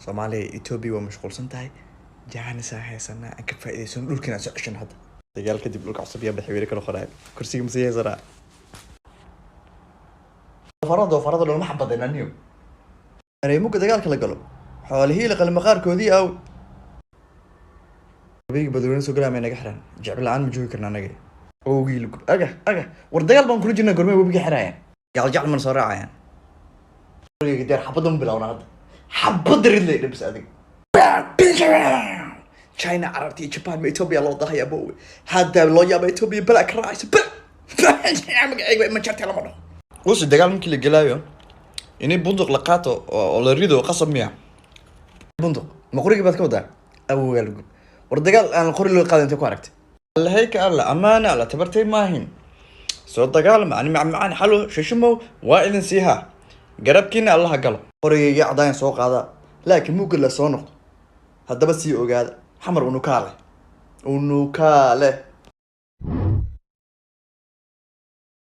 Soomaaliya Ethiopia waa mashquulsan tahay jahanisa haysana aan ka faa'iideysan dhulkina soo ceshan hadda dagaal kadib dhulka cusub iyo baxweeri kala qoray kursiga masiyay sara farado loo maxbaday naniyo areemo ka dagaalka la galo xoolihii la qalma qaarkoodii aw bigi badweyn soo galaamay naga xiran jecel la'aan ma joogi karna naga oo wiil aga war dagaal baan kula jirnaa gormay wabiga xiraayaan jecel man soo raacayaan wariga deer xabadum bilowna hadda حبض رجلي لبس هذيك China عرفتي Japan ما إثيوبيا الله ضحية أبوي هذا الله يا إثيوبيا بلاك رايس ما شرت على مرة وش الدجال ممكن اللي جلايو إني بندق لقاته ولا ريدو قصب مياه بندق ما قولي بس كودا أول والدجال أنا القري اللي قاعد أنت كواركت الله هيك الله أمانة لا تبرتي ماهين صوت الدجال يعني معنا حلو شو وائل نسيها قرب كنا الله قال قري يعضين سوق هذا لكن مو كله صنق هذا بس يوجد حمر ونكاله